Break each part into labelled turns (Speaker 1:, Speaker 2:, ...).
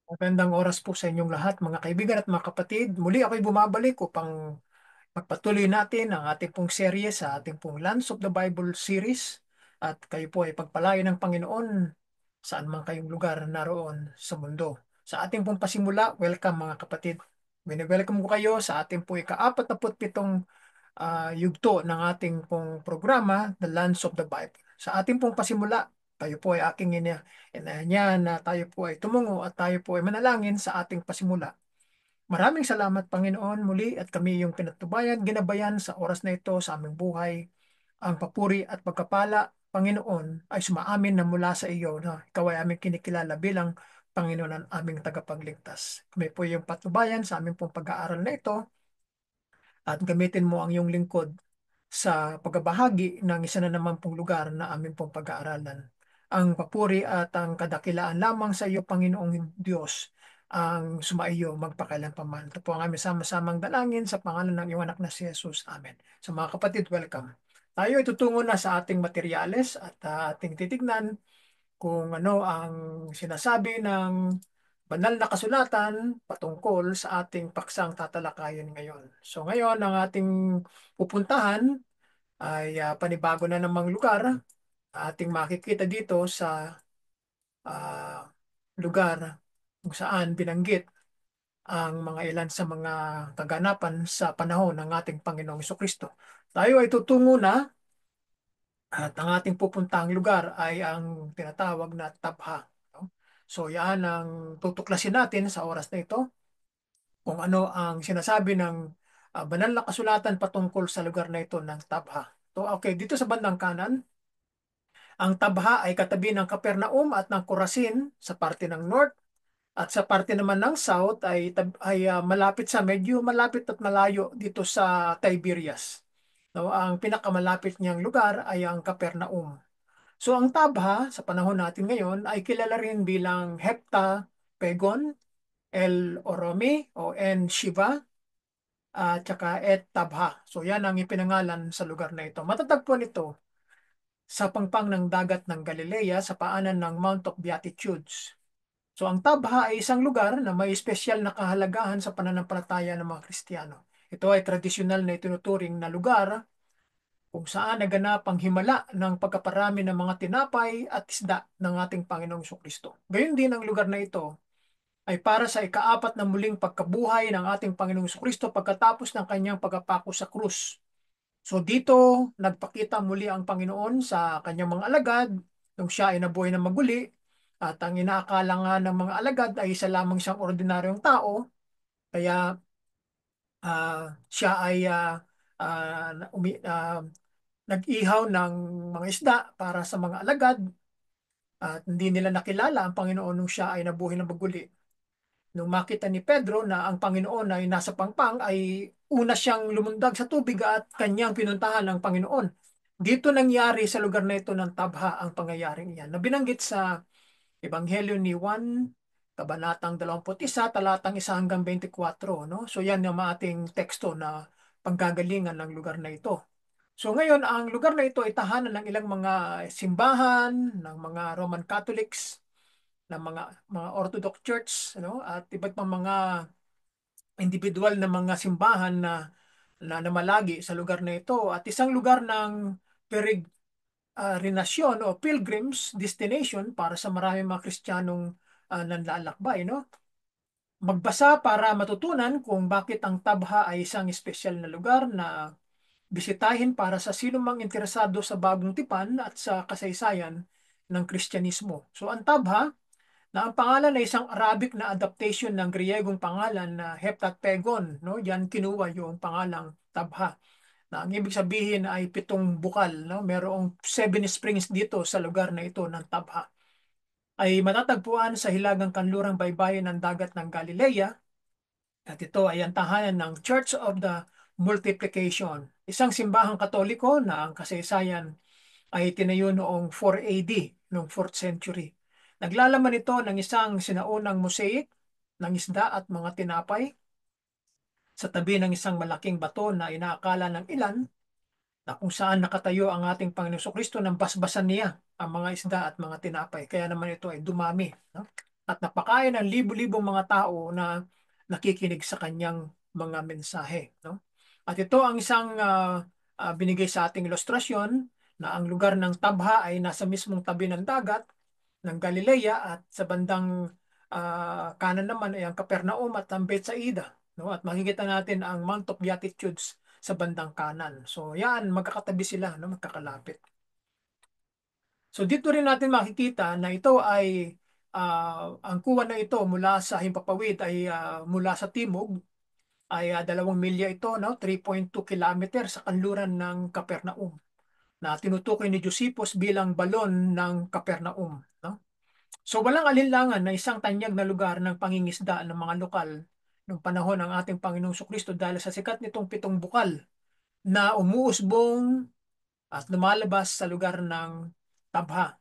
Speaker 1: Magandang oras po sa inyong lahat, mga kaibigan at mga kapatid. Muli ako'y bumabalik upang pagpatuloy natin ang ating pong serye sa ating pong Lands of the Bible series. At kayo po ay pagpalain ng Panginoon saan man kayong lugar naroon sa mundo. Sa ating pong pasimula, welcome mga kapatid. Welcome ko kayo sa ating po ika-47 yugto ng ating pong programa, The Lands of the Bible. Sa ating pong pasimula, tayo po ay aking inaanyahan na tayo po ay tumungo at tayo po ay manalangin sa ating pasimula. Maraming salamat Panginoon muli at kami yung pinatubayan, ginabayan sa oras na ito sa aming buhay. Ang papuri at pagkapala, Panginoon, ay sumaamin na mula sa iyo na ikaw ay aming kinikilala bilang Panginoon ang aming tagapagligtas. Kami po yung patnubayan sa aming pong pag-aaral na ito at gamitin mo ang iyong lingkod sa pagbabahagi ng isa na naman pong lugar na aming pong pag-aaralan. Ang papuri at ang kadakilaan lamang sa iyo, Panginoong Diyos, ang sumaiyo magpakailanpaman. Ito po ang aming sama-samang dalangin sa pangalan ng iyong anak na si Jesus. Amen. So mga kapatid, welcome. Tayo ay tutungo na sa ating materyales at ating titignan kung ano ang sinasabi ng banal na kasulatan patungkol sa ating paksang tatalakayin ngayon. So ngayon, ang ating pupuntahan ay panibago na namang lugar. Ating makikita dito sa ah, lugar kung saan binanggit ang mga ilan sa mga kaganapan sa panahon ng ating Panginoong Kristo. Tayo ay tutungo na at ang ating pupuntahang lugar ay ang tinatawag na Tabha. No? So yan ang tutuklasin natin sa oras na ito kung ano ang sinasabi ng banal na kasulatan patungkol sa lugar na ito ng Tabha. So okay, dito sa bandang kanan, ang Tabha ay katabi ng Capernaum at ng Corazin sa parte ng north at sa parte naman ng south ay malapit sa medyo malapit at malayo dito sa Tiberias. No, ang pinakamalapit niyang lugar ay ang Capernaum. So ang Tabha sa panahon natin ngayon ay kilala rin bilang Hepta Pegon, El Oromi o En Shiva at saka Et Tabha. So yan ang ipinangalan sa lugar na ito. Matatagpuan ito sa pangpang ng dagat ng Galilea sa paanan ng Mount of Beatitudes. So ang Tabha ay isang lugar na may espesyal na kahalagahan sa pananampalataya ng mga Kristiyano. Ito ay tradisyonal na itinuturing na lugar kung saan naganap ang himala ng pagkaparami ng mga tinapay at isda ng ating Panginoong Kristo. Gayon din ang lugar na ito ay para sa ikaapat na muling pagkabuhay ng ating Panginoong Kristo pagkatapos ng kanyang pagkapako sa krus. So dito, nagpakita muli ang Panginoon sa kanyang mga alagad nung siya ay nabuhay na maguli at ang inaakala nga ng mga alagad ay isa lamang siyang ordinaryong tao kaya ah, siya ay nag-ihaw ng mga isda para sa mga alagad at hindi nila nakilala ang Panginoon nung siya ay nabuhay na maguli. Nung makita ni Pedro na ang Panginoon ay nasa pangpang, ay una siyang lumundag sa tubig at kanyang pinuntahan ang Panginoon. Dito nangyari sa lugar na ito ng Tabha ang pangyayaring iyan na binanggit sa Ebanghelyo ni Juan, Kabanatang 21, talatang 1 hanggang 24. No? So yan yung ating teksto na panggagalingan ng lugar na ito. So ngayon, ang lugar na ito ay tahanan ng ilang mga simbahan, ng mga Roman Catholics, ng mga Orthodox Church, no? At iba't pang mga individual na mga simbahan na namalagi sa lugar na ito at isang lugar ng peregrinasyon o pilgrims destination para sa maraming mga Kristiyanong nanlalakbay, no? Magbasa para matutunan kung bakit ang Tabha ay isang espesyal na lugar na bisitahin para sa sino mang interesado sa bagong tipan at sa kasaysayan ng Kristyanismo. So ang Tabha na ang pangalan ay isang Arabic na adaptation ng Griyegong pangalan na Heptatpegon, no? Diyan kinuha yung pangalang Tabha. Na ang ibig sabihin ay 7 bukal, no? Merong 7 springs dito sa lugar na ito ng Tabha. Ay matatagpuan sa hilagang kanlurang baybayin ng dagat ng Galilea at ito ay ang tahanan ng Church of the Multiplication, isang simbahang katoliko na ang kasaysayan ay tinayo noong 4 AD, noong 4th century. Naglalaman ito ng isang sinaunang mosaic ng isda at mga tinapay sa tabi ng isang malaking bato na inaakala ng ilan na kung saan nakatayo ang ating Panginoong Kristo nang basbasan niya ang mga isda at mga tinapay. Kaya naman ito ay dumami. No? at napakain ng libu-libong mga tao na nakikinig sa kanyang mga mensahe, no? At ito ang isang binigay sa ating ilustrasyon na ang lugar ng Tabha ay nasa mismong tabi ng dagat ng Galilea at sa bandang kanan naman ay ang Capernaum at ang Betsaida, no? At makikita natin ang Mount of Beatitudes sa bandang kanan. So yan, magkakatabi sila, no? Magkakalapit. So dito rin natin makikita na ito ay ang kuha na ito mula sa Himpapawid ay mula sa timog ay 2 milya ito, no? 3.2 kilometer sa kanluran ng Capernaum na tinutukoy ni Josephus bilang balon ng Capernaum, no? So walang alinlangan na isang tanyag na lugar ng pangingisda ng mga lokal noong panahon ng ating Panginoong Kristo dahil sa sikat nitong 7 bukal na umuusbong at lumalabas sa lugar ng Tabha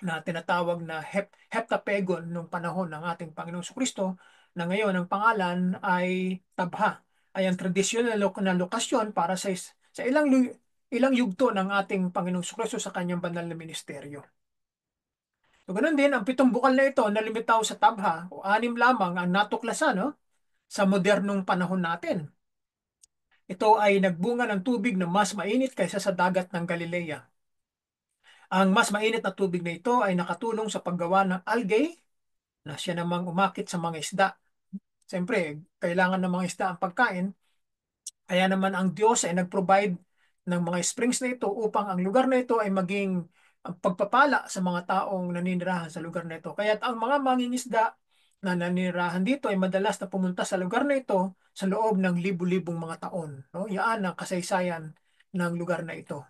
Speaker 1: na tinatawag na Heptapegon nung panahon ng ating Panginoong Kristo na ngayon ang pangalan ay Tabha ay ang tradisyonal na lokasyon para sa ilang yugto ng ating Panginoong Kristo sa kanyang banal na ministeryo. So, ganun din, ang 7 bukal na ito na limitaw sa Tabha o 6 lamang ang natuklasan, no, sa modernong panahon natin. Ito ay nagbunga ng tubig na mas mainit kaysa sa dagat ng Galilea. Ang mas mainit na tubig na ito ay nakatulong sa paggawa ng algae na siya namang umakit sa mga isda. Siyempre, kailangan ng mga isda ang pagkain. Kaya naman ang Diyos ay nag-provide ng mga springs na ito upang ang lugar na ito ay maging pagpapala sa mga taong naninirahan sa lugar na ito. Kaya ang mga mangingisda na naninirahan dito ay madalas na pumunta sa lugar na ito sa loob ng libu-libong mga taon. No? Yaan ang kasaysayan ng lugar na ito.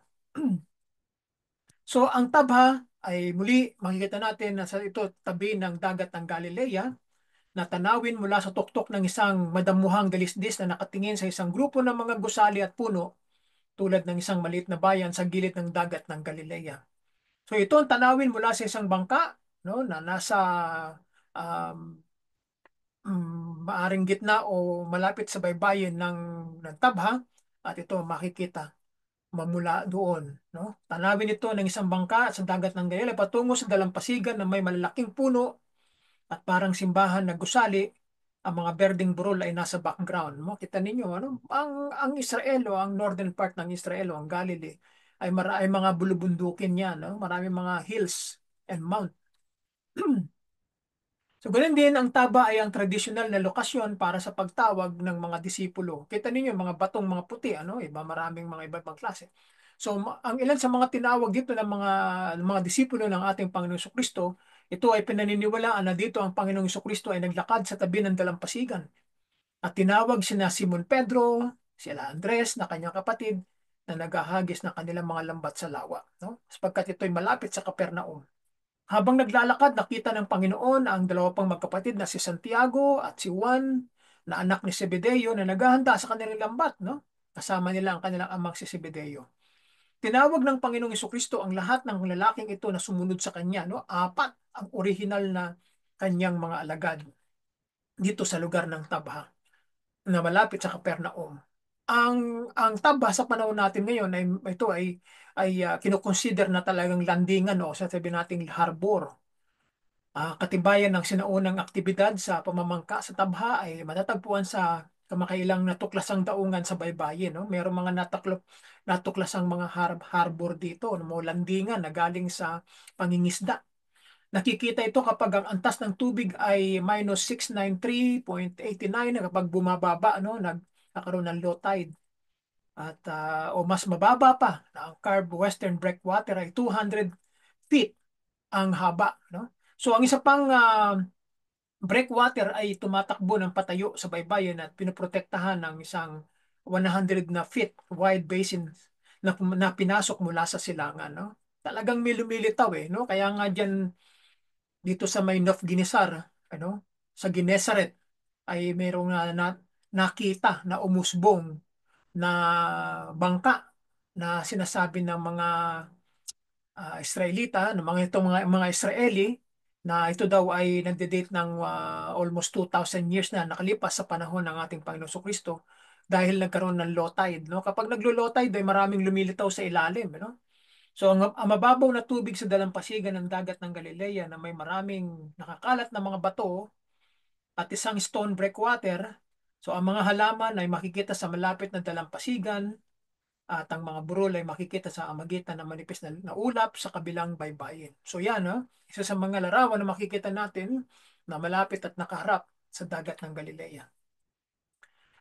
Speaker 1: So ang Tabha ay muli makikita natin na sa ito tabi ng dagat ng Galilea na tanawin mula sa tuktok ng isang madamuhang dalisdis na nakatingin sa isang grupo ng mga gusali at puno tulad ng isang maliit na bayan sa gilid ng dagat ng Galilea. So ito ang tanawin mula sa isang bangka, no, na nasa um, maaring gitna o malapit sa baybayin ng Tabha at ito makikita mamula doon, no? Tanawin ito ng isang bangka sa dagat ng Galilea patungo sa dalampasigan na may malalaking puno at parang simbahan na gusali. Ang mga berdeng burol ay nasa background mo. Kita ninyo, ano? Ang Israel o ang northern part ng Israel o ang Galilee ay mga bulubundukin yan, no? Maraming mga hills and mount. So, ganun din, ang Taba ay ang tradisyonal na lokasyon para sa pagtawag ng mga disipulo. Kita ninyo, mga batong mga puti, ano? Maraming mga iba-ibang klase. So, ang ilan sa mga tinawag dito ng mga disipulo ng ating Panginoong Kristo, ito ay pinaniniwalaan na dito ang Panginoong Kristo ay naglakad sa tabi ng dalampasigan. At tinawag sina Simon Pedro, sila Andres na kanyang kapatid, na naghahagis ng kanilang mga lambat sa lawa. No? Sapagkat ito'y malapit sa Capernaum. Habang naglalakad, nakita ng Panginoon ang dalawa pang magkapatid na si Santiago at si Juan, na anak ni Zebedeo, na naghahanda sa kanilang lambat. No? Kasama nila ang kanilang amang si Zebedeo. Tinawag ng Panginoong Kristo ang lahat ng lalaking ito na sumunod sa kanya. No? 4 ang orihinal na kanyang mga alagad dito sa lugar ng Tabha na malapit sa Capernaum. Ang Tabha sa panahon natin ngayon ay ito ay kinoconsider na talagang landingan o sasabihin nating harbor. Katibayan ng sinaunang aktibidad sa pamamangka sa Tabha ay matatagpuan sa kamakailang natuklasang daungan sa baybayin. No? Mayroong mga natuklasang mga harbor dito, no? Mga landingan na galing sa pangingisda. Nakikita ito kapag ang antas ng tubig ay minus 693.89 kapag bumababa, no? Nagkakaroon ng low tide. At o mas mababa pa na ang Carb Western Breakwater ay 200 feet ang haba, no? So ang isa pang breakwater ay tumatakbo ng patayo sa baybayin at pinoprotektahan ng isang 100 na feet wide basin na pinasok mula sa silangan, no? Talagang may lumilitaw no? Kaya nga diyan dito sa may North Ginisar, ano, sa Genesaret ay mayroong nakita na umusbong na bangka na sinasabi ng mga Israelita, ng mga Israeli na ito daw ay nagde-date ng almost 2,000 years na nakalipas sa panahon ng ating Panginoon Kristo dahil nagkaroon ng low tide, no? Kapag naglo-low tide ay maraming lumilitaw sa ilalim, no? So ang mababaw na tubig sa dalampasigan ng dagat ng Galilea na may maraming nakakalat na mga bato at isang stone breakwater. So ang mga halaman ay makikita sa malapit na dalampasigan at ang mga burol ay makikita sa amagitan ng manipis na ulap sa kabilang baybayin. So yan, ha? Isa sa mga larawan na makikita natin na malapit at nakaharap sa dagat ng Galilea.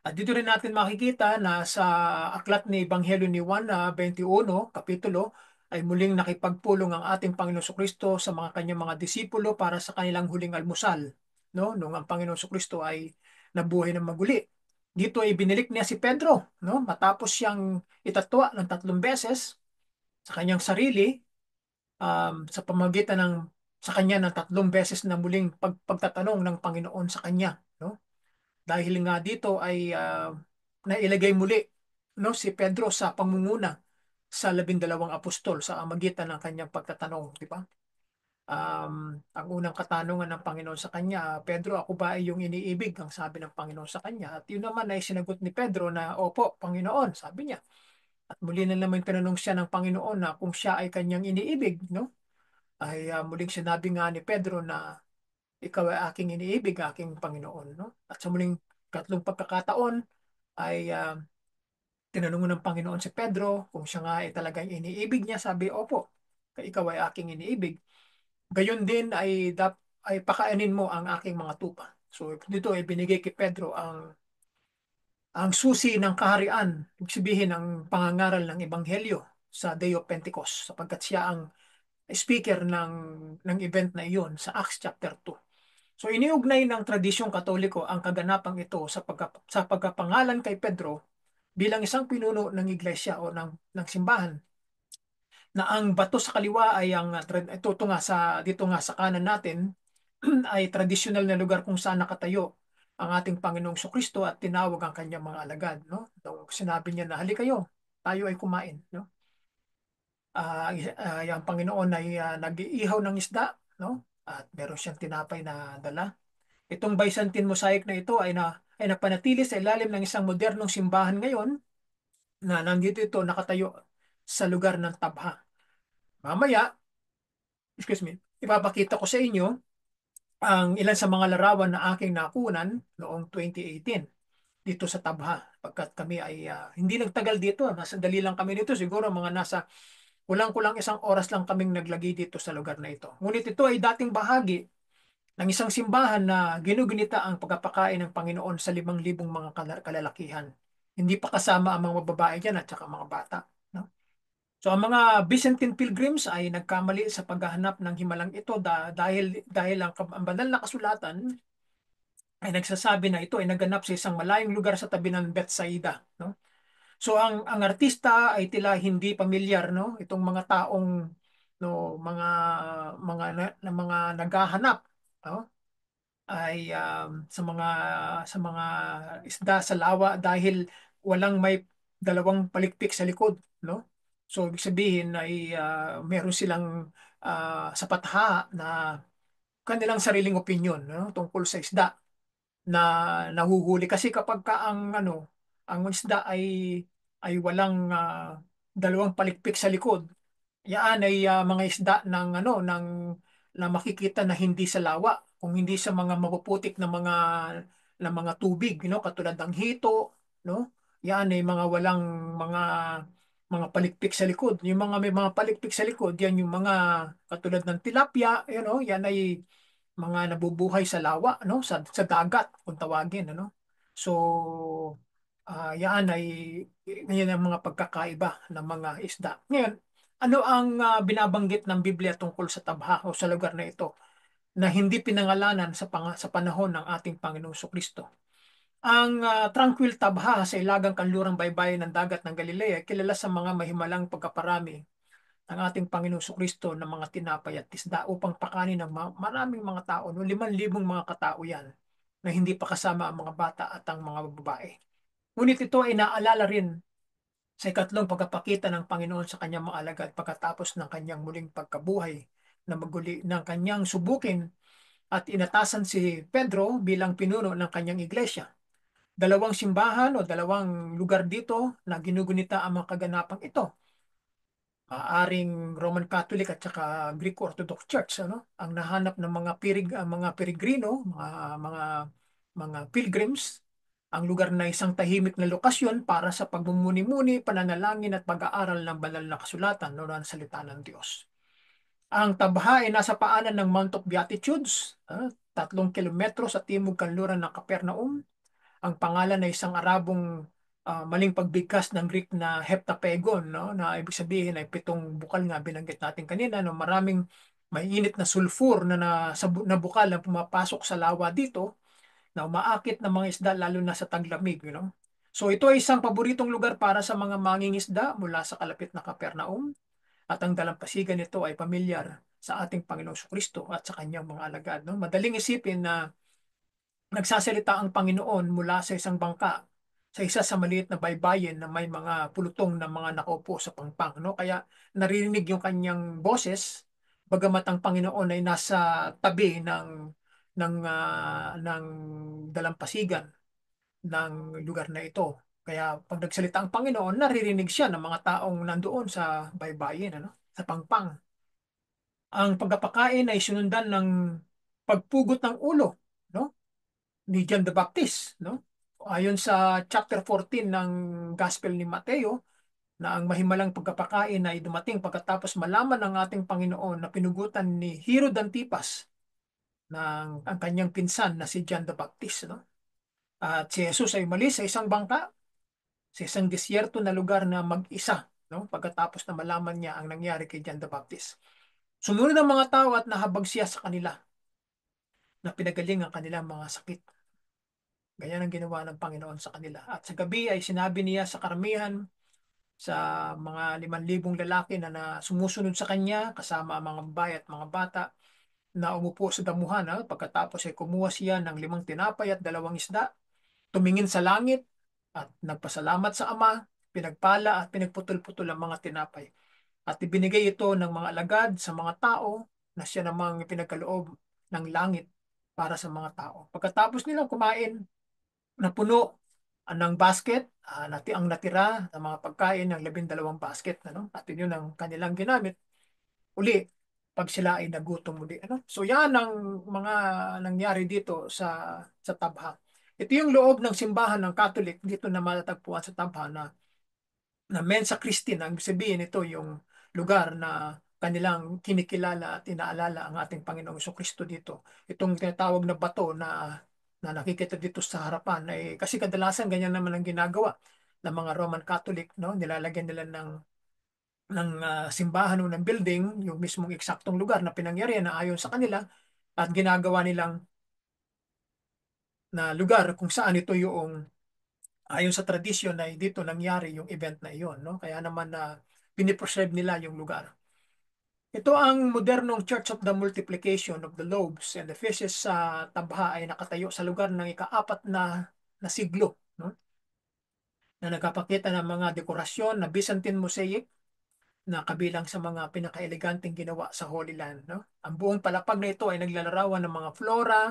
Speaker 1: At dito rin natin makikita na sa aklat ni Ebanghelyo ni Juan na 21, kapitulo, ay muling nakipagpulong ang ating Panginoon Kristo sa mga kanyang mga disipulo para sa kanilang huling almusal, no? Nung ang Panginoon Kristo ay nabuhay ng maguli. Dito ay binalik niya si Pedro, no? Matapos siyang itatwa ng 3 beses sa kanyang sarili, sa pamagitan ng sa kanya ng 3 beses na muling pagtatanong ng Panginoon sa kanya, no? Dahil nga dito ay nailagay muli, no, si Pedro sa pangunguna sa 12 apostol sa magitan ng kanyang pagtatanong, di ba? Ang unang katanungan ng Panginoon sa kanya, Pedro, ako ba ay yung iniibig? Ang sabi ng Panginoon sa kanya. At yun naman ay sinagot ni Pedro na, opo, Panginoon, sabi niya. At muli na naman tinanong siya ng Panginoon na kung siya ay kanyang iniibig, no? Ay muling sinabi nga ni Pedro na ikaw ay aking iniibig, aking Panginoon, no? At sa muling 3 pagkakataon ay tinanong ng Panginoon si Pedro kung siya nga ay talagang iniibig niya. Sabi, opo, ikaw ay aking iniibig. Gayon din ay pakainin mo ang aking mga tupa. So dito ay binigay kay Pedro ang susi ng kaharian, ibig sabihin ang pangangaral ng Ebanghelyo sa Day of Pentecost, sapagkat siya ang speaker ng event na iyon sa Acts chapter 2. So iniugnay ng tradisyong Katoliko ang kaganapang ito sa pagkapangalan kay Pedro bilang isang pinuno ng iglesia o ng simbahan, na ang bato sa kaliwa ay ito nga dito nga sa kanan natin ay tradisyonal na lugar kung saan nakatayo ang ating Panginoong Kristo at tinawag ang kanyang mga alagad, no? So, sinabi niya na halika kayo, tayo ay kumain, no? Yung Panginoon ay nag-iihaw ng isda, no? At meron siyang tinapay na dala. Itong Byzantine mosaic na ito ay napanatili sa ilalim ng isang modernong simbahan ngayon na nandito ito nakatayo sa lugar ng Tabha. Mamaya, excuse me, ipapakita ko sa inyo ang ilan sa mga larawan na aking nakunan noong 2018 dito sa Tabha. Pagkat kami ay hindi nagtagal dito, nasa dali lang kami dito, siguro mga nasa kulang-kulang 1 oras lang kaming naglagi dito sa lugar na ito. Ngunit ito ay dating bahagi ng isang simbahan na ginugunita ang pagpapakain ng Panginoon sa 5,000 mga kalalakihan. Hindi pa kasama ang mga babae dyan at saka mga bata, no? So ang mga Byzantine pilgrims ay nagkamali sa paghahanap ng himalang ito dahil ang banal na kasulatan ay nagsasabi na ito ay naganap sa isang malayong lugar sa tabi ng Bethsaida, no? So ang artista ay tila hindi pamilyar, no? Itong mga taong, no, mga naghahanap, no? Ay sa mga isda sa lawa dahil walang may dalawang palikpik sa likod, no? So ibig sabihin ay meron silang sapatha na kanilang sariling opinion, no, tungkol sa isda na nahuhuli kasi kapag ka ang isda ay walang dalawang palikpik sa likod, yan ay mga isda na makikita na hindi sa lawa, kung hindi sa mga mapuputik na mga tubig, katulad ng hito, no? Yan ay mga walang mga mga palikpik sa likod. Yung mga may mga palikpik sa likod, yan yung mga katulad ng tilapia, yan ay mga nabubuhay sa lawa, sa dagat kung tawagin, ano. So yan ay ngayon ang mga pagkakaiba ng mga isda. Ngayon, ano ang binabanggit ng Biblia tungkol sa Tabha o sa lugar na ito na hindi pinangalanan sa panahon ng ating Panginoong Kristo? Ang Tranquil Tabha sa ilagang kanlurang baybayin ng dagat ng Galilea, kilala sa mga mahimalang pagkaparami ng ating Panginoong Kristo ng mga tinapay at isda upang pakanin ng maraming mga tao. No? 5,000 mga katao yan na hindi pa kasama ang mga bata at ang mga babae. Ngunit ito ay naalala rin sa ikatlong pagpapakita ng Panginoon sa kanyang mga alagad pagkatapos ng kanyang muling pagkabuhay na maguli ng kanyang subukin at inatasan si Pedro bilang pinuno ng kanyang iglesia. Dalawang simbahan o dalawang lugar dito na ginugunita ang mga kaganapang ito. maaring Roman Catholic at saka Greek Orthodox Church, ano, ang nahanap ng mga peregrino, mga pilgrims, ang lugar na isang tahimik na lokasyon para sa pagmumuni-muni, pananalangin at pag-aaral ng banal na kasulatan, no, ng salita ng Diyos. Ang Tabha ay nasa paanan ng Mount of Beatitudes, 3 kilometro sa timog kanluran ng Capernaum. Ang pangalan ay isang Arabong maling pagbigkas ng Greek na heptapegon, no? Na ibig sabihin ay 7 bukal nga binanggit natin kanina, no? Maraming mainit na sulfur na bukal na pumapasok sa lawa dito na umaakit ng mga isda lalo na sa taglamig, you know? So ito ay isang paboritong lugar para sa mga mangingisda mula sa kalapit na Capernaum, at ang dalampasigan nito ay pamilyar sa ating Panginoong Kristo at sa kanyang mga alagad, no? Madaling isipin na nagsasalita ang Panginoon mula sa isang bangka sa isa sa maliit na baybayin na may mga pulutong na mga nakaupo sa pangpang, no? Kaya naririnig yung kanyang boses bagamat ang Panginoon ay nasa tabi ng dalampasigan ng lugar na ito. Kaya pag nagsalita ang Panginoon, naririnig siya ng mga taong nandoon sa baybayin, ano? Sa pangpang. Ang pagpapakain ay sinundan ng pagpugot ng ulo, no? Ni John the Baptist, no? Ayon sa chapter 14 ng Gospel ni Mateo, na ang mahimalang pagkapakain ay dumating pagkatapos malaman ng ating Panginoon na pinugutan ni Herod Antipas ng ang kanyang pinsan na si John the Baptist, no? At si Jesus ay umalis sa isang bangka sa isang disyerto na lugar na mag-isa, no? Pagkatapos na malaman niya ang nangyari kay John the Baptist. Sumunod ang mga tao at nahabag siya sa kanila na pinagaling ang kanilang mga sakit. Ganyan ang ginawa ng Panginoon sa kanila. At sa gabi ay sinabi niya sa karamihan, sa mga 5,000 lalaki na sumusunod sa kanya, kasama ang mga babae at mga bata, na umupo sa damuhan. Pagkatapos ay kumuha siya ng 5 tinapay at 2 isda, tumingin sa langit, at nagpasalamat sa Ama, pinagpala at pinagputol-putol ang mga tinapay. At ibinigay ito ng mga alagad sa mga tao na siya namang pinagkaloob ng langit para sa mga tao. Pagkatapos nilang kumain, napuno ng basket, ang natira ng mga pagkain ng 12 basket, ano? At yun ang kanilang ginamit uli pag sila ay nagutom muli, ano? So yan ang mga nangyari dito sa Tabha. Ito yung loob ng simbahan ng Catholic dito na matatagpuan sa Tabha, na Mensa Christi, na ibig sabihin ito yung lugar na kanilang kinikilala at inaalala ang ating Panginoong Kristo dito. Itong tinatawag na bato na nakikita dito sa harapan ay kasi kadalasan ganyan naman ang ginagawa ng mga Roman Catholic, no? Nilalagyan nila ng simbahan o ng building yung mismong eksaktong lugar na pinangyarihan na ayon sa kanila, at ginagawa nilang na lugar kung saan ito yung ayon sa tradisyon na dito nangyari yung event na iyon, no? Kaya naman na pinipreserve nila yung lugar. Ito ang modernong Church of the Multiplication of the Lobes and the Fishes sa Tabha, ay nakatayo sa lugar ng ika-4 na siglo, no? Na nagpapakita ng mga dekorasyon na Byzantine mosaic na kabilang sa mga pinaka-eleganteng ginawa sa Holy Land, no? Ang buong palapag na ito ay naglalarawan ng mga flora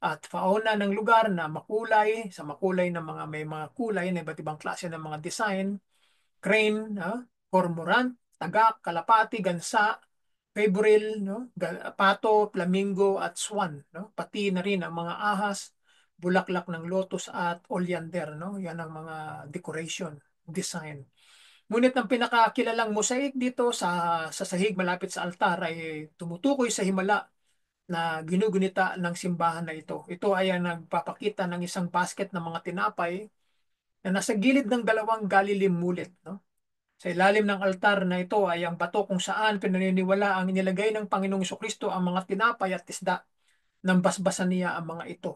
Speaker 1: at fauna ng lugar na makulay, sa makulay na may mga kulay na iba't ibang klase ng mga design, crane, cormorant, tagak, kalapati, gansa, pebrel, no? Pato, flamingo at swan, no? Pati na rin ang mga ahas, bulaklak ng lotus at oleander, no? Yan ang mga decoration, design. Ngunit ang pinakakilalang mosaic dito sa sahig malapit sa altar ay tumutukoy sa himala na ginugunita ng simbahan na ito. Ito ay ang nagpapakita ng isang basket ng mga tinapay na nasa gilid ng 2 Galilee mullet, no? Sa ilalim ng altar na ito ay ang bato kung saan pinaniniwala ang inilagay ng Panginoong Kristo ang mga tinapay at isda, nang basbasan niya ang mga ito.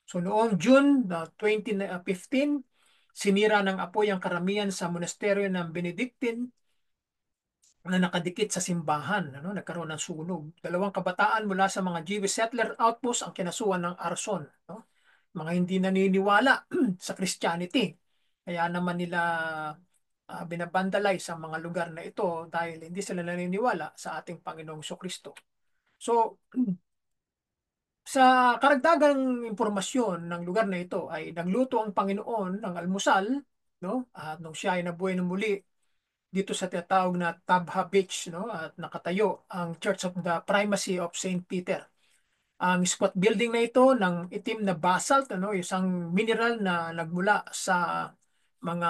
Speaker 1: So noong June 2015, sinira ng apoy ang karamihan sa monasteryo ng Benedictine na nakadikit sa simbahan, ano, nagkaroon ng sunog. 2 kabataan mula sa mga Jewish settler outpost ang kinasuhan ng arson, no? Mga hindi naniniwala sa Christianity. Kaya naman nila binabandalize sa mga lugar na ito dahil hindi sila naniniwala sa ating Panginoong Kristo. So, sa karagdagang impormasyon ng lugar na ito ay nagluto ang Panginoon ng almusal, no? At nung siya ay nabuhay ng muli, dito sa tinatawag na Tabha Beach, no? At nakatayo ang Church of the Primacy of Saint Peter. Ang squat building na ito ng itim na basalt, ano, isang mineral na nagmula sa mga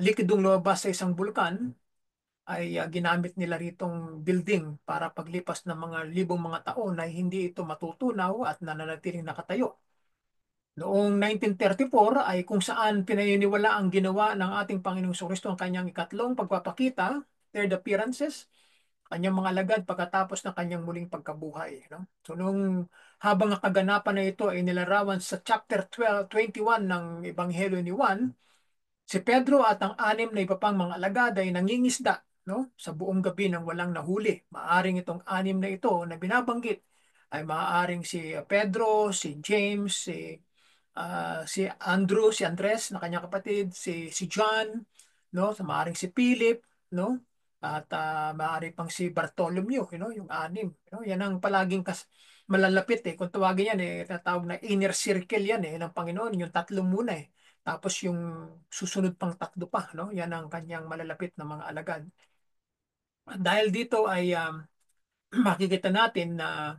Speaker 1: likidong lumabas sa isang bulkan, ay ginamit nila ritong building para paglipas ng mga libong mga taon ay hindi ito matutunaw at nananatiling nakatayo. Noong 1934 ay kung saan pinaniniwala ang ginawa ng ating Panginoong Kristo ang kanyang ikatlong pagpapakita, third appearances, kanyang mga alagad pagkatapos ng kanyang muling pagkabuhay. No? So nung habang ang kaganapan na ito ay nilarawan sa chapter 12, 21 ng Ebanghelyo ni Juan, si Pedro at ang anim na iba pang mga alagad ay nangingisda, no? Sa buong gabi nang walang nahuli. Maaring itong anim na ito na binabanggit ay maaring si Pedro, si James, si Andrew, si Andres na kanyang kapatid, si John, no? So, maaring si Philip, no? At maaari pang si Bartholomew, yung anim. Yan ang palaging malalapit Kung tawagin yan tatawag na inner circle yan ng Panginoon, yung tatlo muna Tapos yung susunod pang tatlo pa, no? Yan ang kanyang malalapit na mga alagad. Dahil dito ay makikita natin na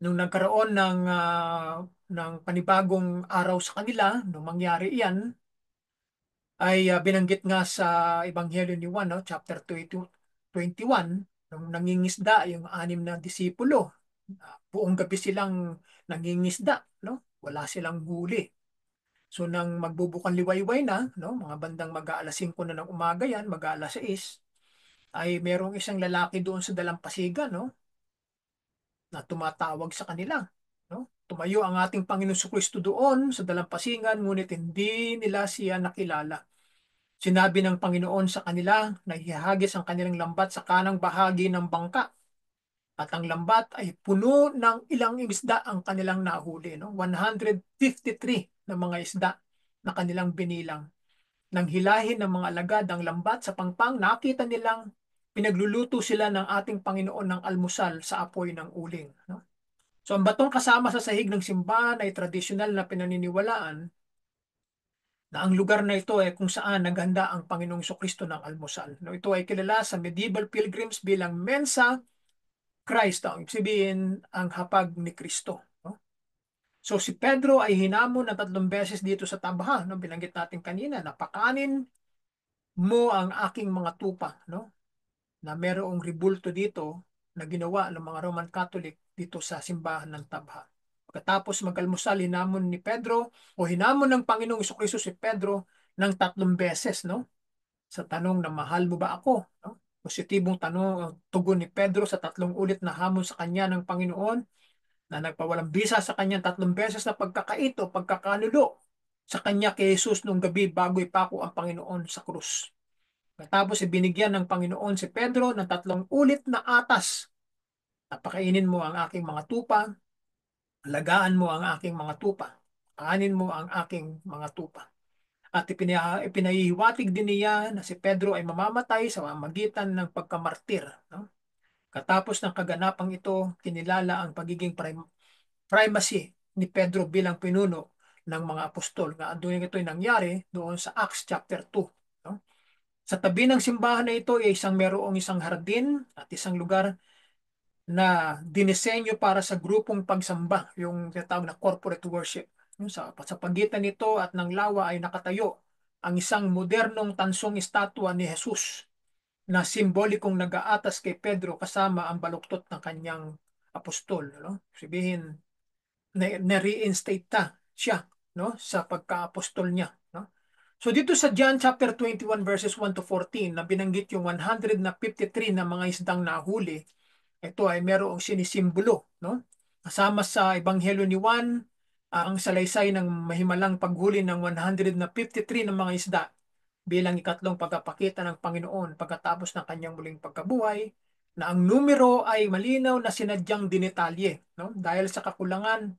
Speaker 1: nung nagkaroon ng panibagong araw sa kanila, nung mangyari iyan, ay binanggit nga sa Ebanghelyo ni Juan, no, chapter 21, nung nangingisda yung anim na disipulo. Buong gabi silang nangingisda, no? Wala silang huli. So nang magbubukang liwayway na, no, mga bandang mag-aalas 5 na ng umaga yan, mag-aalas 6, ay merong isang lalaki doon sa dalampasigan, no, na tumatawag sa kanila. No? Tumayo ang ating Panginoon Kristo doon sa dalampasigan, ngunit hindi nila siya nakilala. Sinabi ng Panginoon sa kanila na ihahagis ang kanilang lambat sa kanang bahagi ng bangka. At ang lambat ay puno ng ilang isda ang kanilang nahuli. No? 153 na mga isda na kanilang binilang. Nang hilahin ng mga alagad ang lambat sa pangpang, nakita nilang pinagluluto sila ng ating Panginoon ng almusal sa apoy ng uling. No? So ang batong kasama sa sahig ng simbahan ay tradisyonal na pinaniniwalaan na ang lugar na ito ay kung saan naghanda ang Panginoong Kristo ng almusal. No, ito ay kilala sa medieval pilgrims bilang Mensa Christ. Ibig sabihin, ang hapag ni Kristo. No? So si Pedro ay hinamon na 3 beses dito sa tabahan. No? Binanggit natin kanina, napakanin mo ang aking mga tupa. No? Na merong ribulto dito na ginawa ng mga Roman Catholic dito sa simbahan ng Tabha. Pagkatapos mag-almusal, hinamon ni Pedro o hinamon ng Panginoong Kristo si Pedro ng 3 beses, no? Sa tanong na mahal mo ba ako? No? Positibong tanong, tugon ni Pedro sa 3 ulit na hamon sa kanya ng Panginoon na nagpawalang bisa sa kanyang 3 beses na pagkakaito, pagkakanulo sa kanya kay Jesus nung gabi bago ipako ang Panginoon sa krus. Tapos ibinigyan ng Panginoon si Pedro ng 3 ulit na atas. Napakainin mo ang aking mga tupa, alagaan mo ang aking mga tupa, kanin mo ang aking mga tupa. At ipinahihiwatig din niya na si Pedro ay mamamatay sa magitan ng pagkamartir. No? Katapos ng kaganapang ito, kinilala ang pagiging primacy ni Pedro bilang pinuno ng mga apostol. Doon ito ay nangyari doon sa Acts chapter 2. No? Sa tabi ng simbahan na ito ay merong isang hardin at isang lugar na dinisenyo para sa grupong pagsamba, yung tinatawag na corporate worship. Sa pagitan nito at ng lawa ay nakatayo ang isang modernong tansong estatwa ni Jesus na simbolikong nag-aatas kay Pedro kasama ang baluktot ng kanyang apostol. No? Sabihin, na-reinstate siya, no? Sa pagka-apostol niya. No? So dito sa John chapter 21 verses 1 to 14 na binanggit yung 153 na mga isdang nahuli, ito ay merong sinisimbolo, no? Kasama sa Ebanghelyo ni Juan, ang salaysay ng mahimalang paghuli ng 153 ng mga isda bilang ikatlong pagpapakita ng Panginoon pagkatapos ng kanyang muling pagkabuhay, na ang numero ay malinaw na sinadyang dinetalye, no? Dahil sa kakulangan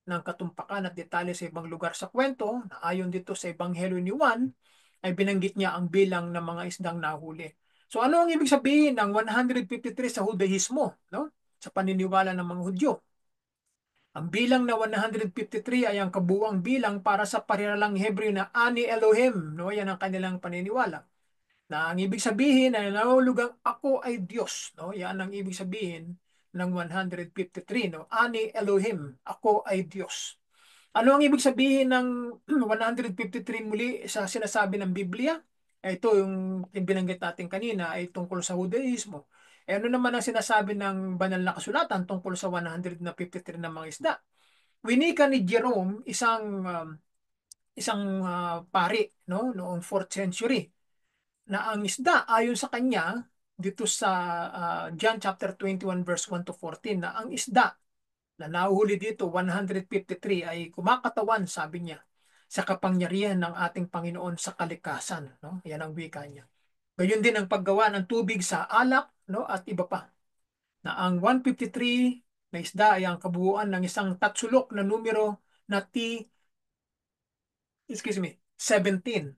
Speaker 1: ng katumpakan at detalye sa ibang lugar sa kwento, na ayon dito sa Ebanghelyo ni Juan, ay binanggit niya ang bilang ng mga isdang nahuli. So ano ang ibig sabihin ng 153 sa Judaismo, no? Sa paniniwala ng mga Hudyo? Ang bilang na 153 ay ang kabuuang bilang para sa pariralang Hebreo na Ani Elohim, no? Yan ang kanilang paniniwala. Na ang ibig sabihin ay nahulugang ako ay Diyos, no? Yan ang ibig sabihin ng 153, no? Ani Elohim, ako ay Diyos. Ano ang ibig sabihin ng 153 muli sa sinasabi ng Biblia? Ito yung binanggit natin kanina ay tungkol sa Judaismo. Ano naman ang sinasabi ng banal na kasulatan tungkol sa 153 na mga isda? Winika ni Jerome, isang pari, no, noong 4th century, na ang isda ayon sa kanya dito sa John chapter 21 verse 1 to 14, na ang isda na nahuhuli dito 153 ay kumakatawan, sabi niya, sa kapangyarihan ng ating Panginoon sa kalikasan, no? Yan ang wika niya. Gayon din ang paggawa ng tubig sa alak, no, at iba pa. Na ang 153 na isda ay ang kabuuan ng isang tatsulok na numero na excuse me, 17,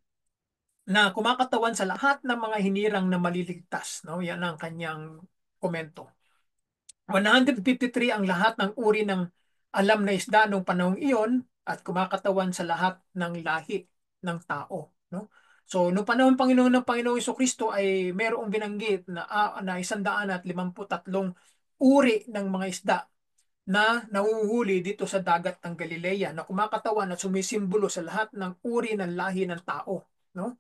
Speaker 1: na kumakatawan sa lahat ng mga hinirang na maliligtas, no? Yan ang kanyang komento. 153 ang lahat ng uri ng alam na isda noong panahong iyon at kumakatawan sa lahat ng lahi ng tao, no? So, noong panahon Panginoon ng Panginoong Kristo ay merong binanggit na 153 uri ng mga isda na nahuhuli dito sa dagat ng Galilea, na kumakatawan at sumisimbolo sa lahat ng uri ng lahi ng tao, no?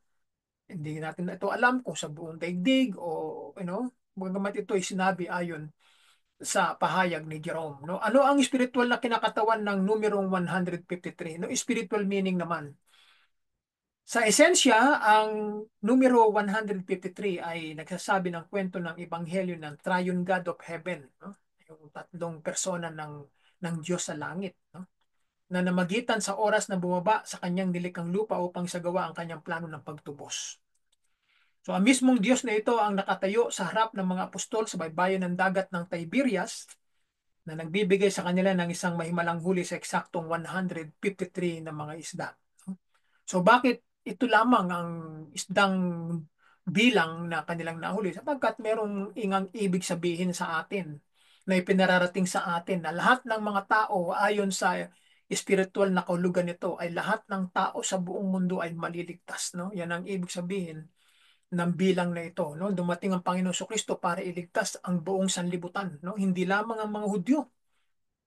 Speaker 1: Hindi natin ito alam kung sa buong daigdig o bagamat ito ay sinabi ayon sa pahayag ni Jerome, no? Ano ang spiritual na kinakatawan ng numerong 153? No, spiritual meaning naman. Sa esensya, ang numero 153 ay nagsasabi ng kwento ng ebanghelyo ng Triune God of Heaven, no? Yung tatlong persona ng Diyos sa langit, no? Na namagitan sa oras na bumaba sa kanyang nilikang lupa upang sagawa ang kanyang plano ng pagtubos. So ang mismong Diyos na ito ang nakatayo sa harap ng mga apostol sa baybayin ng dagat ng Tiberias, na nagbibigay sa kanila ng isang mahimalang huli sa eksaktong 153 na mga isda. So bakit ito lamang ang isdang bilang na kanilang nahuli? Sapagkat merong ingang ibig sabihin sa atin, na ipinararating sa atin, na lahat ng mga tao ayon sa spiritual na kahulugan nito ay lahat ng tao sa buong mundo ay maliligtas, no? Yan ang ibig sabihin ng bilang na ito, no? Dumating ang Panginoon Kristo para iligtas ang buong sanlibutan, no? Hindi lamang ang mga Hudyo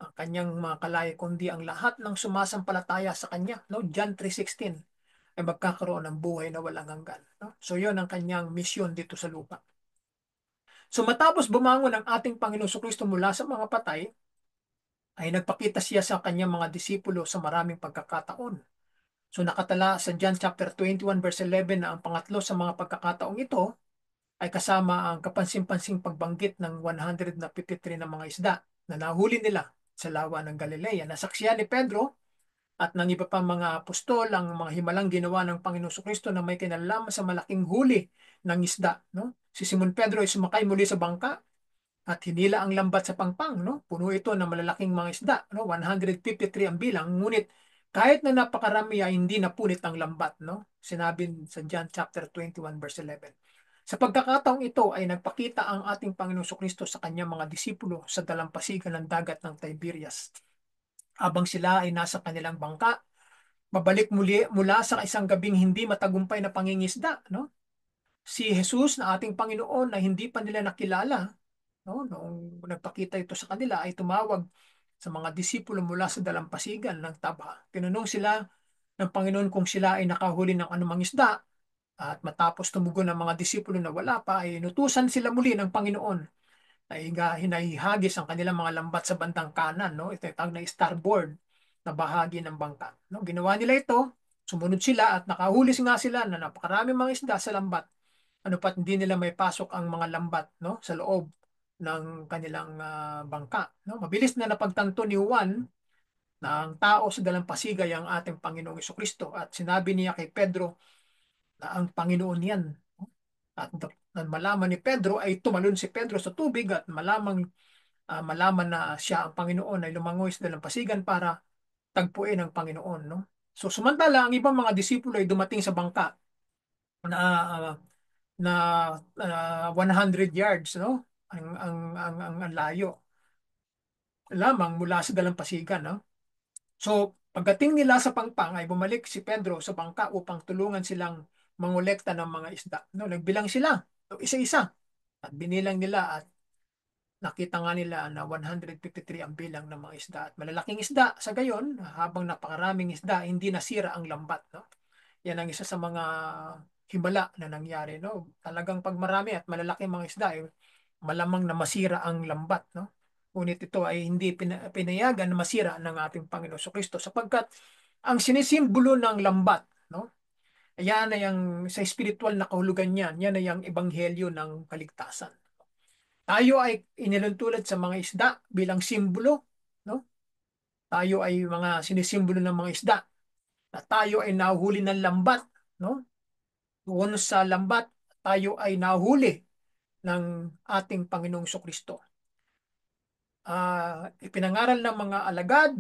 Speaker 1: ang kanyang mga kalaya, kundi ang lahat ng sumasampalataya sa kanya, no? John 3:16, ay magkakaroon ng buhay na walang hanggan, no? So yon ang kanyang misyon dito sa lupa. So matapos bumangon ang ating Panginoon Kristo mula sa mga patay, ay nagpakita siya sa kanyang mga disipulo sa maraming pagkakataon. So nakatala sa John chapter 21 verse 11 na ang pangatlo sa mga pagkakataong ito ay kasama ang kapansin-pansing pagbanggit ng 153 na mga isda na nahuli nila sa lawa ng Galilea. Nasaksiyan ni Pedro at ng iba pang mga apostol ang mga himalang ginawa ng Panginoon Kristo na may kinalaman sa malaking huli ng isda, no? Si Simon Pedro ay sumakay muli sa bangka at hinila ang lambat sa pangpang, no? Puno ito ng malalaking mga isda, no? 153 ang bilang, ngunit kahit na napakarami ay hindi napunit ang lambat, no? Sinabi sa John chapter 21 verse 11. Sa pagkakataong ito ay nagpakita ang ating Panginoong Kristo sa kanyang mga disipulo sa dalampasigan ng dagat ng Tiberias. Habang sila ay nasa kanilang bangka, mabalik mula sa isang gabing hindi matagumpay na pangingisda, no? Si Jesus na ating Panginoon na hindi pa nila nakilala, no? Noong nagpakita ito sa kanila ay tumawag sa mga disipulo mula sa dalampasigan ng Taba. Tinanong sila ng Panginoon kung sila ay nakahuli ng anumang isda, at matapos tumugon ng mga disipulo na wala pa, ay inutusan sila muli ng Panginoon ay hinahihagis ang kanilang mga lambat sa bandang kanan, no? Ito yung tawag na starboard na bahagi ng bangka, no? Ginawa nila ito, sumunod sila at nakahuli nga sila na napakarami mga isda sa lambat. Ano pat hindi nila may pasok ang mga lambat, no, sa loob ng kanilang bangka, no? Mabilis na napagtanto ni Juan na ang tao sa dalampasigan ay ang ating Panginoong Kristo, at sinabi niya kay Pedro na ang Panginoon yan. At nang malaman ni Pedro ay tumalon si Pedro sa tubig, at malaman na siya ang Panginoon ay lumangoy sa dalampasigan para tagpuin ang Panginoon, no? So sumantala ang ibang mga disipulo ay dumating sa bangka na uh, na 100 yards, no? Ang layo lamang mula sa dalampasigan, no? So pagdating nila sa pangpang ay bumalik si Pedro sa bangka upang tulungan silang mangolekta ng mga isda. No, nagbilang sila, so, isa-isa. At binilang nila at nakita nga nila na 153 ang bilang ng mga isda. At malalaking isda, sa gayon, habang napakaraming isda, hindi nasira ang lambat. No? Yan ang isa sa mga himala na nangyari. No? Talagang pag marami at malalaki mga isda, malamang na masira ang lambat. No? Ngunit ito ay hindi pinayagan na masira ng ating Panginoon Kristo sapagkat ang sinisimbolo ng lambat, no? Yan ay ang sa spiritual na kahulugan niyan, yan ay ang ebanghelyo ng kaligtasan. Tayo ay iniluntulad sa mga isda bilang simbolo, no? Tayo ay mga sinisimbolo ng mga isda na tayo ay nahuhuli ng lambat, no? Doon sa lambat, tayo ay nahuli ng ating Panginoong Kristo. Ipinangaral ng mga alagad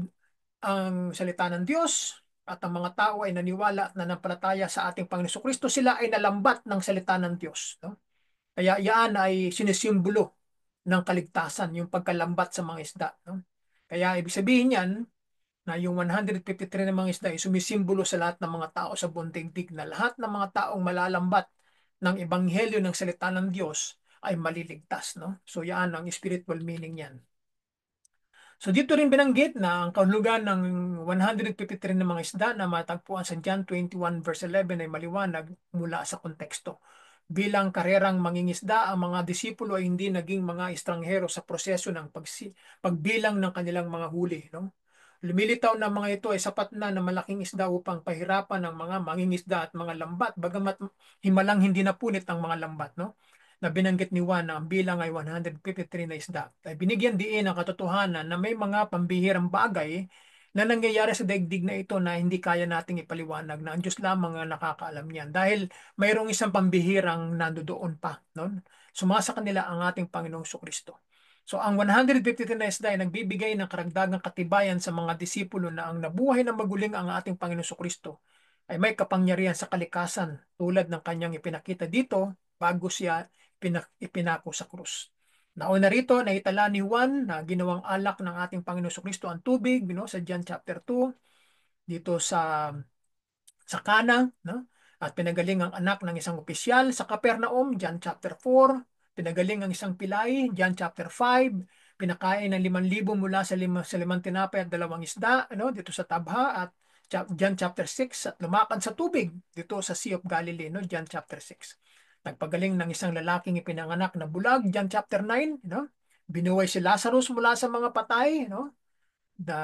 Speaker 1: ang salita ng Diyos at ang mga tao ay naniwala at nanampalataya sa ating Panginoong Kristo, sila ay nalambat ng salita ng Diyos, no? Kaya yan ay sinisimbolo ng kaligtasan, yung pagkalambat sa mga isda. No? Kaya ibig sabihin yan na yung 153 ng mga isda ay sumisimbolo sa lahat ng mga tao sa buong daigdig na lahat ng mga taong malalambat ng ebanghelyo ng salita ng Diyos ay maliligtas. No? So yan ang spiritual meaning yan. So dito rin binanggit na ang kahulugan ng 153 ng mga isda na matagpuan sa John 21 verse 11 ay maliwanag mula sa konteksto. Bilang karerang mangingisda, ang mga disipulo ay hindi naging mga estranghero sa proseso ng pagbilang ng kanilang mga huli. No? Lumilitaw na mga ito ay sapat na malaking isda upang pahirapan ng mga mangingisda at mga lambat, bagamat himalang hindi napunit ang mga lambat. No? Na binanggit ni Juan na ang bilang ay 153 na isda. Ay binigyan diin ang katotohanan na may mga pambihirang bagay na nangyayari sa daigdig na ito na hindi kaya nating ipaliwanag na ang Diyos lamang ang nakakaalam niyan. Dahil mayroong isang pambihirang nandoon pa. No? Sumasa kanila ang ating Panginoong Kristo. So ang 153 na isda ay nagbibigay ng karagdagang katibayan sa mga disipulo na ang nabuhay na maguling ang ating Panginoong Kristo ay may kapangyarihan sa kalikasan tulad ng kanyang ipinakita dito bago siya ipinako sa krus. Nauna rito, naitala ni Juan na ginawang alak ng ating Panginoong Kristo ang tubig, sa John chapter 2, dito sa Cana, no? At pinagaling ang anak ng isang opisyal sa Capernaum, John chapter 4, pinagaling ang isang pilay, John chapter 5, pinakain ng 5,000 mula sa limang tinapay at 2 isda, dito sa Tabha, at John chapter 6, at lumakad sa tubig dito sa Sea of Galilee, John chapter 6. Nagpagaling ng isang lalaking ipinanganak na bulag, John chapter 9, binuhay si Lazarus mula sa mga patay, the,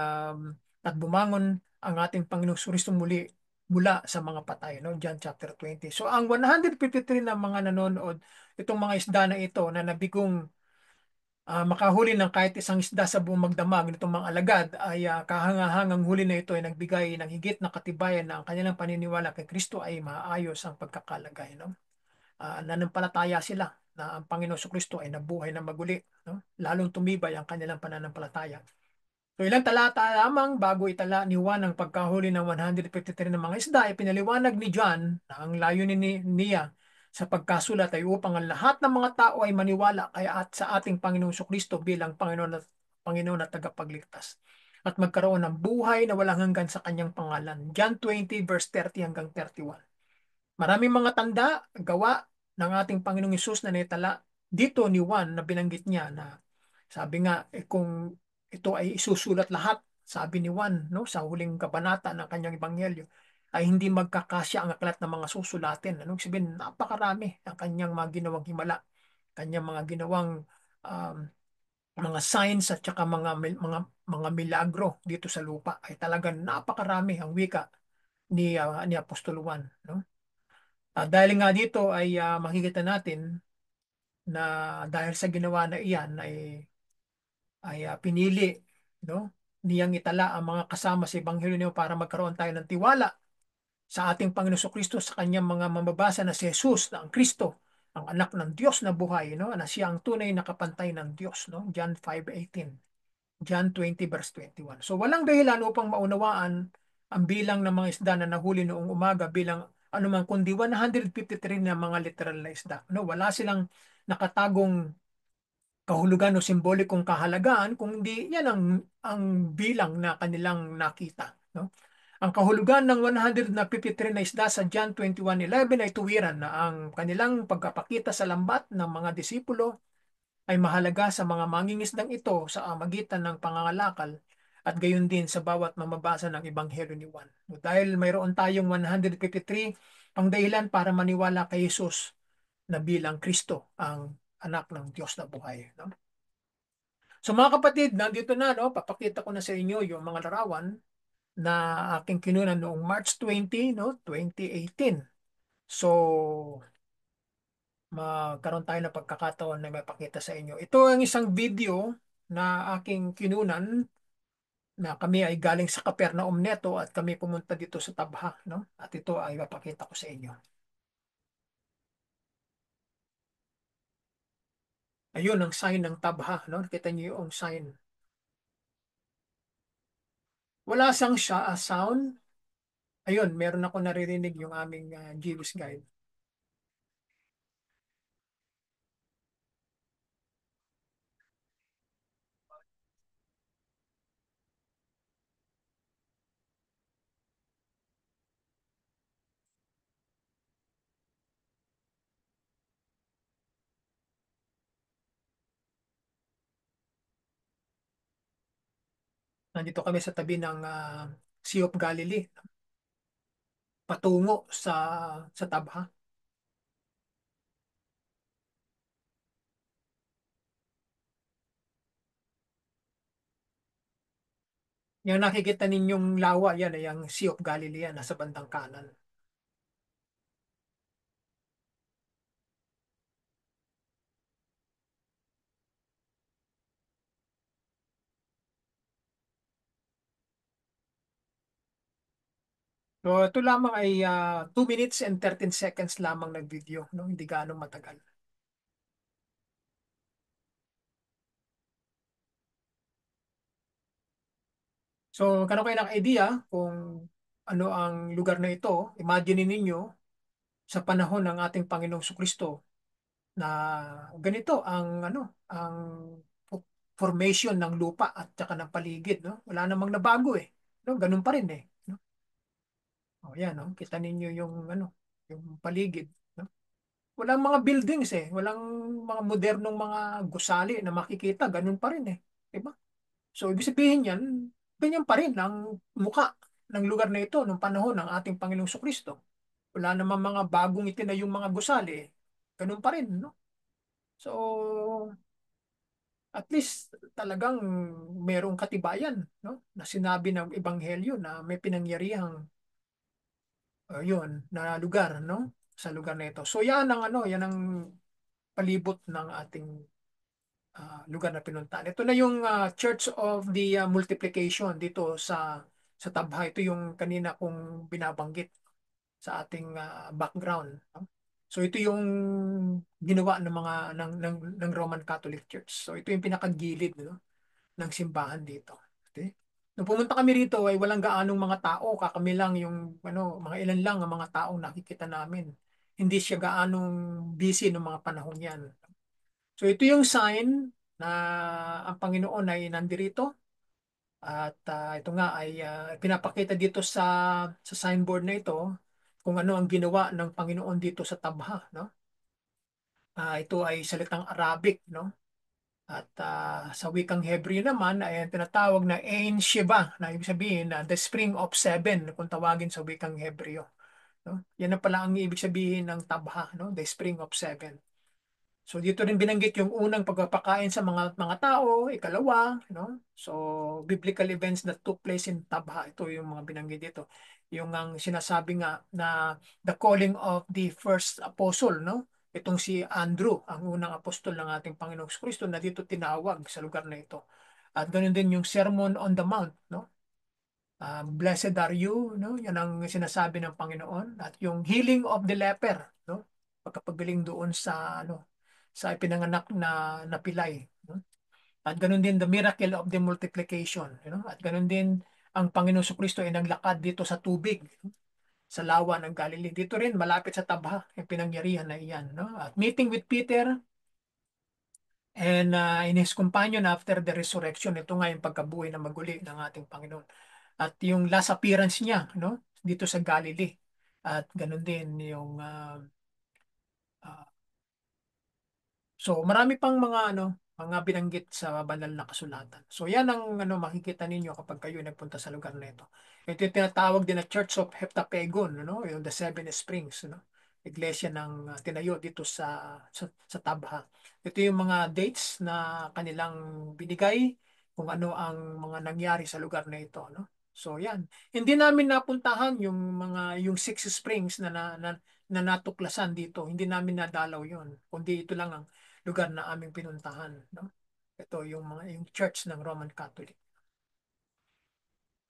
Speaker 1: at bumangon ang ating Panginoong Kristo muli mula sa mga patay, John chapter 20. So ang 153 na mga nanonood, itong mga isda na ito na nabigong makahuli ng kahit isang isda sa buong magdamag nitong mga alagad ay kahangahangang huli na ito ay nagbigay ng higit na katibayan na ang kanilang paniniwala kay Kristo ay maayos ang pagkakalagay. Nanampalataya sila na ang Panginoong Kristo ay nabuhay na maguli. Lalong tumibay ang kanilang pananampalataya. So ilang talata lamang bago itala ni Juan ang pagkahuli ng 153 ng mga isda, ay pinaliwanag ni John na ang layunin niya sa pagkasulat ay upang ang lahat ng mga tao ay maniwala kaya at sa ating Panginoong Kristo bilang Panginoon at tagapagligtas at magkaroon ng buhay na walang hanggan sa kanyang pangalan. John 20 verse 30 hanggang 31. Maraming mga tanda, gawa ng ating Panginoong Hesus na naitala dito ni Juan na binanggit niya na sabi nga, kung ito ay isusulat lahat, sabi ni Juan, sa huling kabanata ng kanyang ebanghelyo, ay hindi magkakasya ang aklat ng mga susulatin. Anong sabihin, napakarami ang kanyang mga ginawang himala, kanyang mga ginawang um, mga signs at saka mga milagro dito sa lupa. Ay talagang napakarami ang wika ni Apostol Juan. Dahil nga dito ay makikita natin na dahil sa ginawa na iyan ay pinili, niyang itala ang mga kasama sa Ebanghelyo niyo para magkaroon tayo ng tiwala sa ating Panginoon Kristo, sa kanyang mga mamabasa na si Jesus na ang Kristo, ang anak ng Diyos na buhay, na siya ang tunay na kapantay ng Diyos, John 5:18, John 20 verse 21. So walang dahilan upang maunawaan ang bilang ng mga isda na nahuli noong umaga bilang anuman kundi 153 na mga literal na isda. Wala silang nakatagong kahulugan o simbolikong kahalagaan, kung hindi yan ang bilang na kanilang nakita. Ang kahulugan ng 153 na isda sa John 21:11 ay tuwiran na ang kanilang pagkapakita sa lambat ng mga disipulo ay mahalaga sa mga mangingisdang ito sa magitan ng pangangalakal at gayon din sa bawat mamabasa ng Ebanghelyo ni Juan. Dahil mayroon tayong 153 pang dahilan para maniwala kay Jesus na bilang Kristo ang anak ng Diyos na buhay. No? So mga kapatid, nandito na, no? Papakita ko na sa inyo yung mga larawan na aking kinunan noong March 20, no? 2018. So, magkaroon tayo ng pagkakataon na mapakita sa inyo. Ito ang isang video na aking kinunan na kami ay galing sa Capernaum Neto at kami pumunta dito sa Tabha, no? At ito ay mapakita ko sa inyo. Ayun ang sign ng Tabha, no? Kita niyo yung sign. Wala siyang sound. Ayun, meron ako naririnig yung aming Jewish guide. Nandito kami sa tabi ng Sea of Galilee, patungo sa Tabha. Yung nakikita ninyong lawa, yan ay ang Sea of Galilee, yan, nasa bandang kanan. So ito lamang ay 2 minutes and 13 seconds lamang na video, no? Hindi gaano matagal. So, kano kayo ng idea kung ano ang lugar na ito? Imagine ninyo sa panahon ng ating Panginoong Kristo na ganito ang formation ng lupa at saka ng paligid, no? Wala namang nabago eh. No, ganun pa rin eh, no? Oh, yan, no? Kita ninyo yung paligid, no? Walang mga buildings eh, walang mga modernong mga gusali na makikita, ganun pa rin eh. Diba? So, ibig sabihin yan, ganyan pa rin ang muka ng lugar na ito nung panahon ng ating Panginoong Kristo. Wala namang mga bagong itinayong mga gusali eh. Ganun pa rin, no? So, at least talagang merong katibayan, no? Na sinabi ng Ebanghelyo na may pinangyarihang yun na lugar, no? Sa lugar na ito. So yan ang palibot ng ating lugar na pinuntahan. Ito na yung Church of the Multiplication dito sa Tabha. Ito yung kanina kong binabanggit sa ating background. No? So ito yung ginawa ng mga ng Roman Catholic Church. So ito yung pinakagilid, no, ng simbahan dito. Okay? Nung pumunta kami rito ay walang gaanong mga tao, kami lang yung mga ilan lang ang mga taong nakikita namin. Hindi siya gaanong busy ng mga panahon yan. So ito yung sign na ang Panginoon ay nandirito at ito nga ay pinapakita dito sa signboard na ito kung ano ang ginawa ng Panginoon dito sa Tabha, no? Ito ay salitang Arabic, no? At sa wikang Hebreo naman ay ang tinatawag na Ein Sheva, na ibig sabihin na the spring of seven kung tawagin sa wikang Hebreo, no? Yan na pala ang ibig sabihin ng Tabha, no? The spring of seven. So dito rin binanggit yung unang pagpapakain sa mga tao, ikalawa, no? So biblical events that took place in Tabha, ito yung mga binanggit dito. Yung ang sinasabi nga na the calling of the first apostle, no? Itong si Andrew, ang unang apostol ng ating Panginoong Kristo na dito tinawag sa lugar na ito. At ganoon din yung Sermon on the Mount, no? Blessed are you, no? Yan ang sinasabi ng Panginoon. At yung healing of the leper, no? Pagkapagaling doon sa ipinanganak na pilay, no? At ganun din the miracle of the multiplication, At ganun din ang Panginoon Kristo ay naglakad dito sa tubig, no? Sa lawa ng Galilee. Dito rin malapit sa Tabha, yung pinangyarihan na iyan, no? At meeting with Peter and in his companion after the resurrection, ito nga yung pagkabuhay na maguli ng ating Panginoon. at yung last appearance niya, no? Dito sa Galilee. At ganun din yung ah, so marami pang mga binanggit sa banal na kasulatan. So yan ang makikita ninyo kapag kayo nagpunta sa lugar na ito. Ito yung tinatawag din na Church of Heptapegon, yung the Seven Springs, Iglesia ng tinayo dito sa Tabha. Ito yung mga dates na kanilang binigay kung ano ang mga nangyari sa lugar na ito, no? So yan. Hindi namin napuntahan yung Six Springs na natuklasan dito. Hindi namin nadalaw yon. Kundi ito lang ang lugar na aming pinuntahan, no? Ito yung church ng Roman Catholic.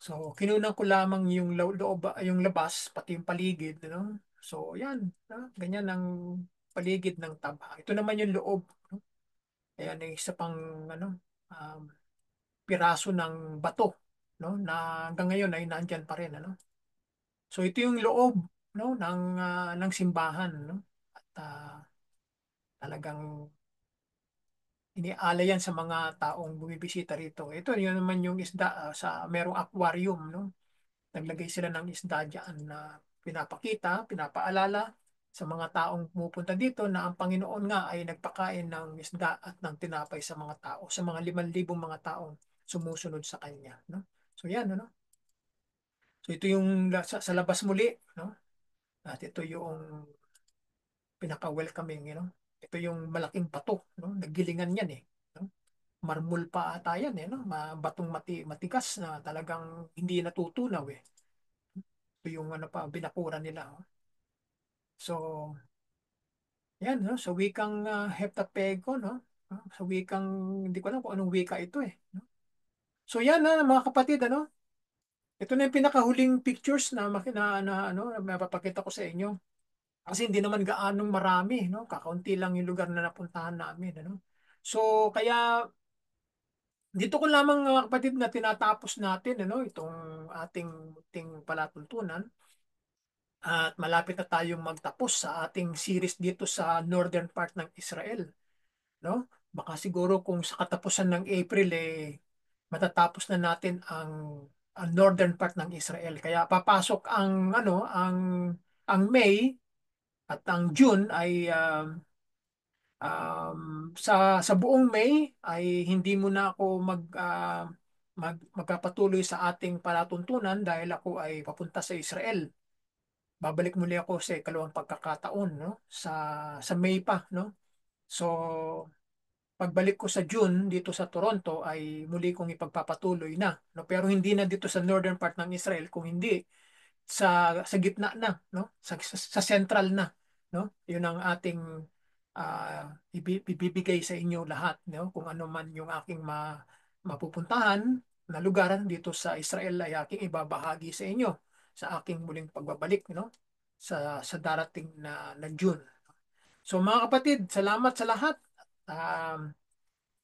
Speaker 1: So, kinunan ko lamang yung loob, yung labas, pati yung paligid, no? So, yan, no? Ganyan ang paligid ng Tabha. Ito naman yung loob, no? Ayan, yung isa pang ano, um, piraso ng bato, no? Na hanggang ngayon ay nandyan pa rin, ano? So, ito yung loob, no? Ng simbahan, no? At talagang iniaalay yan sa mga taong bumibisita rito. Ito, yun naman yung isda sa merong aquarium, no? Naglagay sila ng isda diyan na pinapakita, pinapaalala sa mga taong pumupunta dito na ang Panginoon nga ay nagpakain ng isda at ng tinapay sa mga tao, sa mga 5,000 mga taong sumusunod sa kanya, no? So yan, ano? So ito yung sa labas muli, no? At ito yung pinaka-welcoming, Ito yung malaking bato, no? Naggilingan yan eh, no? Marmol pa ata yan eh, no? Batong matigas na talagang hindi natutunaw eh. Ito yung binakuran nila. Oh. So, yan, no? Sa wikang Heptapego, no? Sa wikang, hindi ko alam kung anong wika ito eh. No? So yan mga kapatid, ano? Ito na yung pinakahuling pictures na mapapakita ko sa inyo. Kasi hindi naman gaanong marami, no? Kakaunti lang yung lugar na napuntahan namin, ano? So, kaya dito ko lamang mga kapatid na tinatapos natin, itong ating palatuntunan. At malapit na tayong magtapos sa ating series dito sa northern part ng Israel, no? Baka siguro kung sa katapusan ng April matatapos na natin ang northern part ng Israel. Kaya papasok ang May at ang June ay sa buong May ay hindi muna ako magpapatuloy sa ating palatuntunan dahil ako ay papunta sa Israel. Babalik muli ako sa ikalawang pagkakataon, no? Sa May pa, no? So, pagbalik ko sa June dito sa Toronto ay muli kong ipagpapatuloy na, no? Pero hindi na dito sa northern part ng Israel, kung hindi sa gitna na, no? Sa central na, no? 'Yun ang ating ibibigay sa inyo lahat, no? Kung ano man yung aking mapupuntahan na lugar dito sa Israel ay aking ibabahagi sa inyo sa aking muling pagbabalik, no? Sa darating na June. So mga kapatid, salamat sa lahat. Um,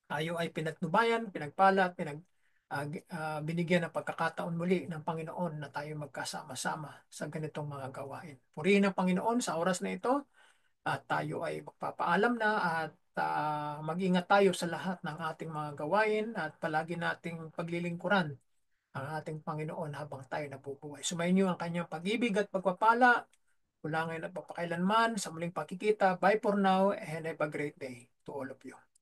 Speaker 1: Tayo ay pinagnubayan, pinagpala, binigyan ng pagkakataon muli ng Panginoon na tayo magkasama-sama sa ganitong mga gawain. Purihin ang Panginoon sa oras na ito at tayo ay magpapaalam na at mag-ingat tayo sa lahat ng ating mga gawain at palagi nating paglilingkuran ang ating Panginoon habang tayo nabubuhay. Sumayin niyo ang kanyang pag-ibig at pagpapala mula ngayon at papakailanman sa muling pagkikita. Bye for now and have a great day to all of you.